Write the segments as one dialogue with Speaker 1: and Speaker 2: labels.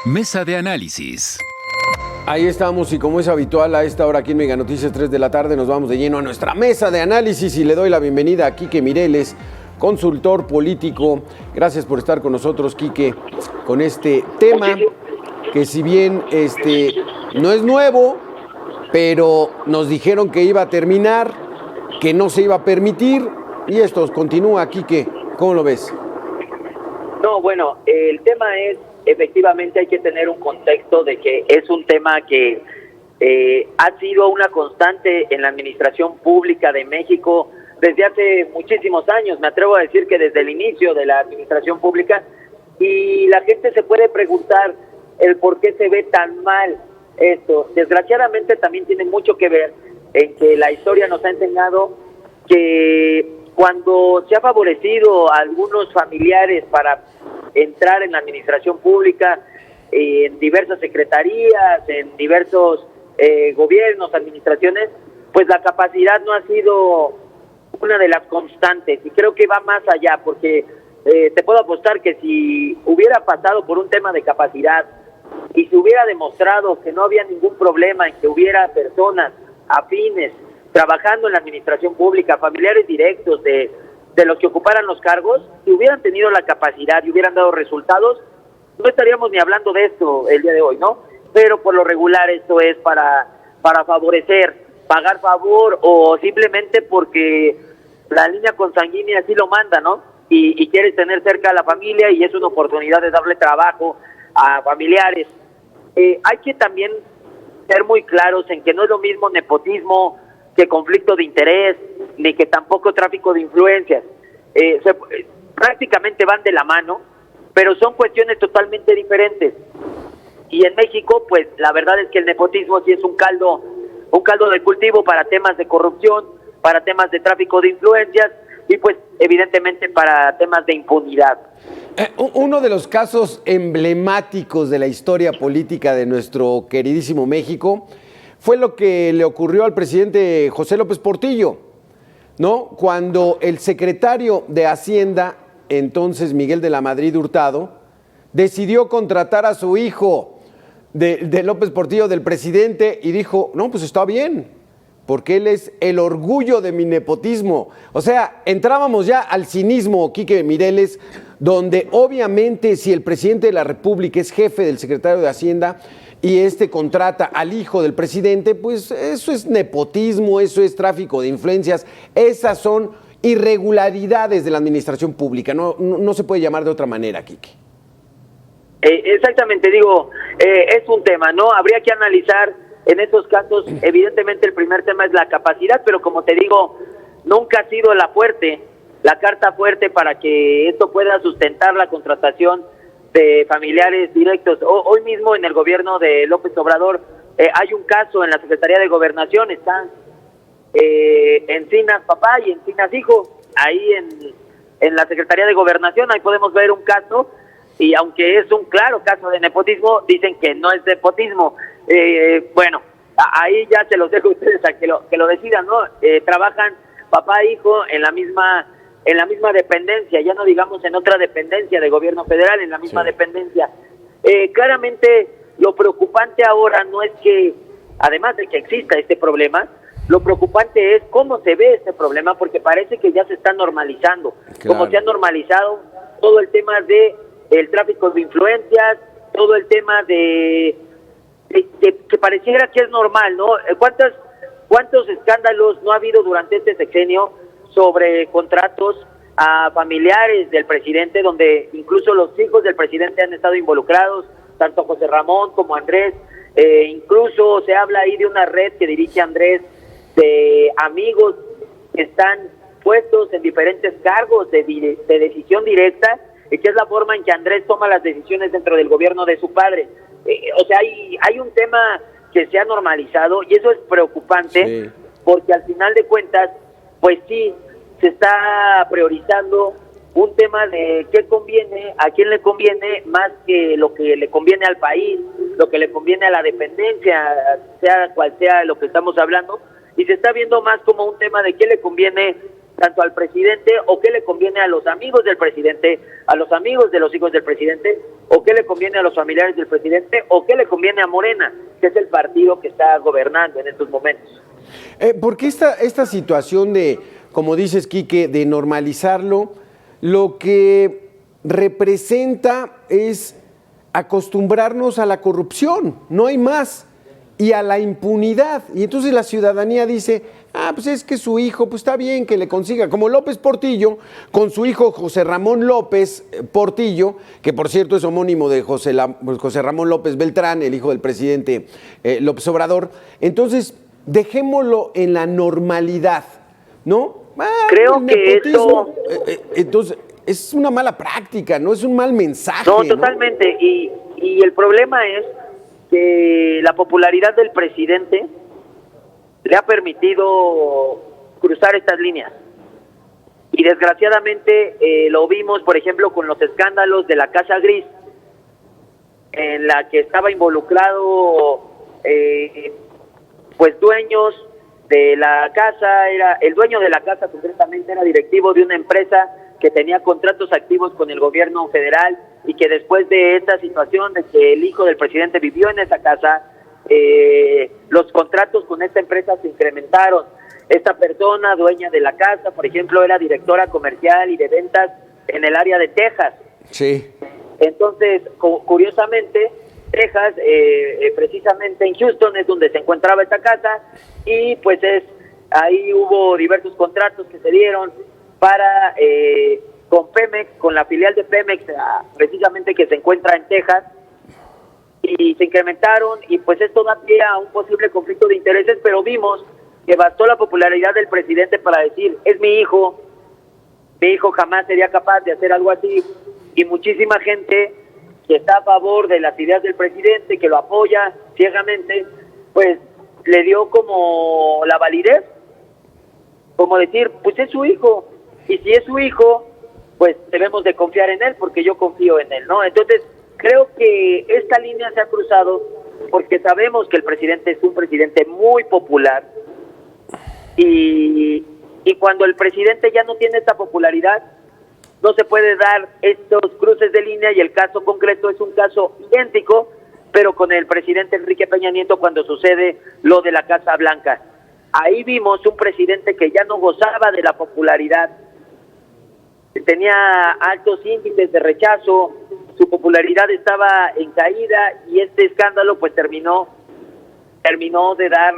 Speaker 1: Mesa de análisis.
Speaker 2: Ahí estamos y como es habitual a esta hora aquí en Mega Noticias 3 de la tarde nos vamos de lleno a nuestra mesa de análisis y le doy la bienvenida a Quique Mireles, consultor político. Gracias por estar con nosotros, Quique, con este tema que si bien no es nuevo, pero nos dijeron que iba a terminar, que no se iba a permitir y esto continúa, Quique. ¿Cómo lo ves?
Speaker 3: No, bueno, el tema es, efectivamente hay que tener un contexto de que es un tema que ha sido una constante en la administración pública de México desde hace muchísimos años, me atrevo a decir que desde el inicio de la administración pública, y la gente se puede preguntar el por qué se ve tan mal esto. Desgraciadamente también tiene mucho que ver en que la historia nos ha enseñado que cuando se ha favorecido a algunos familiares para entrar en la administración pública, en diversas secretarías, en diversos gobiernos, administraciones, pues la capacidad no ha sido una de las constantes, y creo que va más allá, porque te puedo apostar que si hubiera pasado por un tema de capacidad y se hubiera demostrado que no había ningún problema en que hubiera personas afines trabajando en la administración pública, familiares directos de los que ocuparan los cargos, si hubieran tenido la capacidad y hubieran dado resultados, no estaríamos ni hablando de esto el día de hoy, ¿no? Pero por lo regular esto es para favorecer, pagar favor, o simplemente porque la línea consanguínea así lo manda, ¿no? Y quieres tener cerca a la familia y es una oportunidad de darle trabajo a familiares. Hay que también ser muy claros en que no es lo mismo nepotismo que conflicto de interés, ni que tampoco tráfico de influencias. Prácticamente van de la mano, pero son cuestiones totalmente diferentes. Y en México, pues la verdad es que el nepotismo sí es un caldo de cultivo para temas de corrupción, para temas de tráfico de influencias y pues evidentemente para temas de impunidad.
Speaker 2: Uno de los casos emblemáticos de la historia política de nuestro queridísimo México fue lo que le ocurrió al presidente José López Portillo, ¿no? Cuando el secretario de Hacienda, entonces Miguel de la Madrid Hurtado, decidió contratar a su hijo de López Portillo, del presidente, y dijo, no, pues está bien, porque él es el orgullo de mi nepotismo. O sea, entrábamos ya al cinismo, Quique Mireles, donde obviamente si el presidente de la República es jefe del secretario de Hacienda y contrata al hijo del presidente, pues eso es nepotismo, eso es tráfico de influencias, esas son irregularidades de la administración pública, no se puede llamar de otra manera, Quique.
Speaker 3: Exactamente, es un tema, ¿no? Habría que analizar en estos casos, evidentemente el primer tema es la capacidad, pero como te digo, nunca ha sido la carta fuerte para que esto pueda sustentar la contratación de familiares directos. Hoy mismo en el gobierno de López Obrador hay un caso en la Secretaría de Gobernación, están Encinas papá y Encinas hijo, ahí en la Secretaría de Gobernación, ahí podemos ver un caso, y aunque es un claro caso de nepotismo, dicen que no es nepotismo. Bueno, ahí ya se los dejo a ustedes a que lo decidan, ¿no? Trabajan papá e hijo en la misma dependencia, ya no digamos en otra dependencia de gobierno federal, en la misma dependencia. Claramente lo preocupante ahora no es que, además de que exista este problema, lo preocupante es cómo se ve este problema, porque parece que ya se está normalizando, como se ha normalizado todo el tema de el tráfico de influencias, todo el tema de que pareciera que es normal, ¿no? ¿Cuántos escándalos no ha habido durante este sexenio sobre contratos a familiares del presidente, donde incluso los hijos del presidente han estado involucrados, tanto José Ramón como Andrés? Incluso se habla ahí de una red que dirige Andrés, de amigos que están puestos en diferentes cargos de decisión directa, que es la forma en que Andrés toma las decisiones dentro del gobierno de su padre. O sea, hay un tema que se ha normalizado y eso es preocupante, porque al final de cuentas, pues sí, se está priorizando un tema de qué conviene, a quién le conviene, más que lo que le conviene al país, lo que le conviene a la dependencia, sea cual sea lo que estamos hablando, y se está viendo más como un tema de qué le conviene tanto al presidente, o qué le conviene a los amigos del presidente, a los amigos de los hijos del presidente, o qué le conviene a los familiares del presidente, o qué le conviene a Morena, que es el partido que está gobernando en estos momentos.
Speaker 2: Porque esta situación de, como dices, Quique, de normalizarlo, lo que representa es acostumbrarnos a la corrupción, no hay más, y a la impunidad. Y entonces la ciudadanía dice, pues es que su hijo, pues está bien que le consiga, como López Portillo, con su hijo José Ramón López Portillo, que por cierto es homónimo de José Ramón López Beltrán, el hijo del presidente López Obrador. Entonces, dejémoslo en la normalidad, ¿no?
Speaker 3: Creo que eso...
Speaker 2: Entonces, es una mala práctica, ¿no? Es un mal mensaje.
Speaker 3: No, totalmente. ¿No? Y el problema es que la popularidad del presidente le ha permitido cruzar estas líneas. Y desgraciadamente lo vimos, por ejemplo, con los escándalos de la Casa Gris, en la que estaba involucrado pues dueños de la casa, el dueño de la casa concretamente era directivo de una empresa que tenía contratos activos con el gobierno federal, y que después de esta situación de que el hijo del presidente vivió en esa casa, los contratos con esta empresa se incrementaron. Esta persona, dueña de la casa, por ejemplo, era directora comercial y de ventas en el área de Texas.
Speaker 2: Sí.
Speaker 3: Entonces, curiosamente, Texas, precisamente en Houston es donde se encontraba esta casa, y pues ahí hubo diversos contratos que se dieron para con Pemex, con la filial de Pemex, precisamente que se encuentra en Texas, y se incrementaron, y pues esto da pie a un posible conflicto de intereses, pero vimos que bastó la popularidad del presidente para decir, es mi hijo jamás sería capaz de hacer algo así, y muchísima gente que está a favor de las ideas del presidente, que lo apoya ciegamente, pues le dio como la validez, como decir, pues es su hijo, y si es su hijo, pues debemos de confiar en él, porque yo confío en él, ¿no? Entonces, creo que esta línea se ha cruzado porque sabemos que el presidente es un presidente muy popular, y cuando el presidente ya no tiene esta popularidad, no se puede dar estos cruces de línea, y el caso concreto es un caso idéntico, pero con el presidente Enrique Peña Nieto cuando sucede lo de la Casa Blanca. Ahí vimos un presidente que ya no gozaba de la popularidad, tenía altos índices de rechazo, su popularidad estaba en caída, y este escándalo pues terminó de dar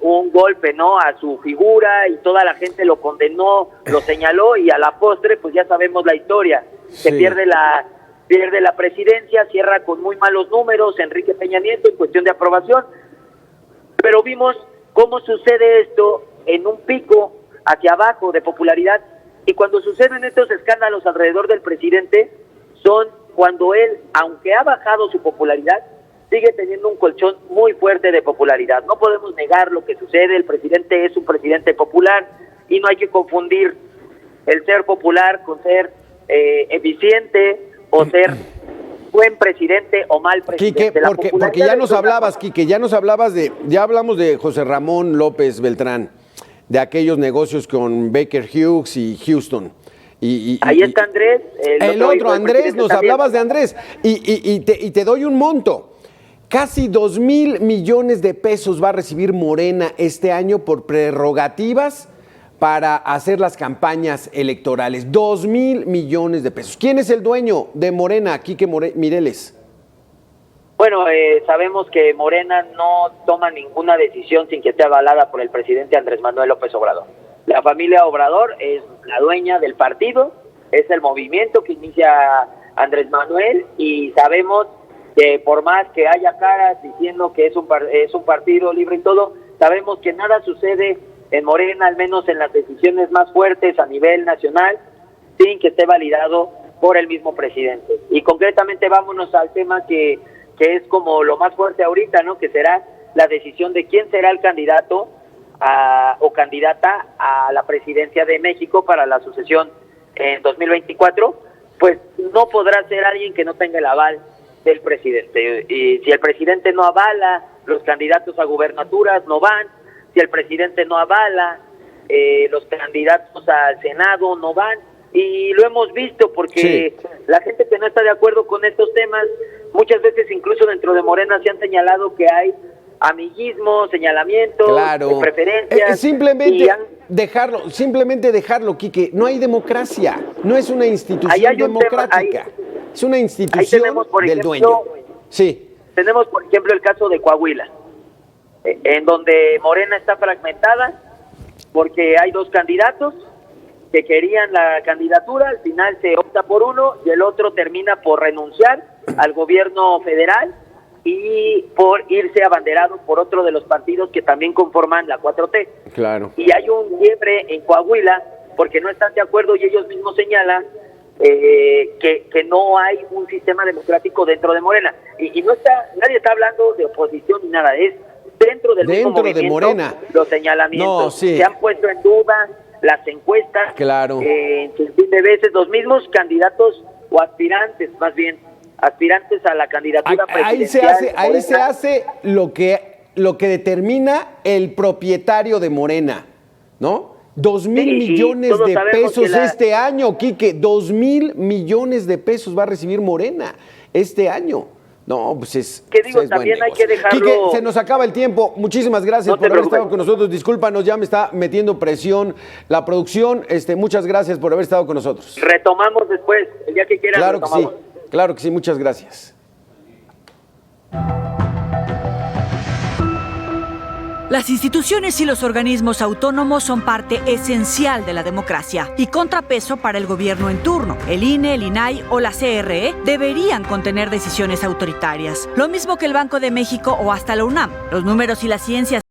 Speaker 3: un golpe, ¿no?, a su figura, y toda la gente lo condenó, lo señaló, y a la postre pues ya sabemos la historia. Sí. Se pierde la presidencia, cierra con muy malos números Enrique Peña Nieto en cuestión de aprobación, pero vimos cómo sucede esto en un pico hacia abajo de popularidad, y cuando suceden estos escándalos alrededor del presidente son cuando él, aunque ha bajado su popularidad, sigue teniendo un colchón muy fuerte de popularidad. No podemos negar lo que sucede, el presidente es un presidente popular, y no hay que confundir el ser popular con ser eficiente o ser buen presidente o mal presidente.
Speaker 2: Quique, porque ya nos hablabas, Quique, ya hablamos de José Ramón López Beltrán, de aquellos negocios con Baker Hughes y Houston.
Speaker 3: Ahí está Andrés.
Speaker 2: El otro Andrés, nos hablabas de Andrés. Y te doy un monto. Casi 2,000 millones de pesos va a recibir Morena este año por prerrogativas para hacer las campañas electorales. 2,000 millones de pesos. ¿Quién es el dueño de Morena, Quique Mireles?
Speaker 3: Bueno, sabemos que Morena no toma ninguna decisión sin que esté avalada por el presidente Andrés Manuel López Obrador. La familia Obrador es la dueña del partido, es el movimiento que inicia Andrés Manuel, y sabemos que por más que haya caras diciendo que es un partido libre y todo, sabemos que nada sucede en Morena, al menos en las decisiones más fuertes a nivel nacional, sin que esté validado por el mismo presidente. Y concretamente vámonos al tema que es como lo más fuerte ahorita, ¿no?, que será la decisión de quién será el candidato o candidata a la presidencia de México para la sucesión en 2024, pues no podrá ser alguien que no tenga el aval del presidente. Y si el presidente no avala, los candidatos a gubernaturas no van. Si el presidente no avala los candidatos al Senado no van, y lo hemos visto porque la gente que no está de acuerdo con estos temas, muchas veces incluso dentro de Morena se han señalado que hay amiguismo, señalamientos, preferencias.
Speaker 2: Simplemente dejarlo, Quique. No hay democracia, no es una institución democrática, es una institución del dueño. Sí.
Speaker 3: Tenemos, por ejemplo, el caso de Coahuila, en donde Morena está fragmentada porque hay dos candidatos que querían la candidatura, al final se opta por uno y el otro termina por renunciar al gobierno federal y por irse abanderado por otro de los partidos que también conforman la 4T.
Speaker 2: Claro.
Speaker 3: Y hay un quiebre en Coahuila porque no están de acuerdo y ellos mismos señalan que no hay un sistema democrático dentro de Morena. Y no está, nadie está hablando de oposición ni nada, es dentro del mismo movimiento,
Speaker 2: de Morena.
Speaker 3: Los señalamientos se han puesto en duda, las encuestas, en fin de veces los mismos candidatos o aspirantes, más bien, aspirantes a la candidatura presidencial.
Speaker 2: Ahí se hace lo que determina el propietario de Morena, ¿no? 2,000 millones de pesos este año, Quique. 2,000 millones de pesos va a recibir Morena este año. No, pues es.
Speaker 3: ¿Qué digo? También hay que dejarlo.
Speaker 2: Quique, se nos acaba el tiempo. Muchísimas gracias por haber estado con nosotros. Discúlpanos, ya me está metiendo presión la producción. Muchas gracias por haber estado con nosotros.
Speaker 3: Retomamos después, el día que quieran.
Speaker 2: Claro que sí, muchas gracias.
Speaker 1: Las instituciones y los organismos autónomos son parte esencial de la democracia y contrapeso para el gobierno en turno. El INE, el INAI o la CRE deberían contener decisiones autoritarias, lo mismo que el Banco de México o hasta la UNAM. Los números y la ciencia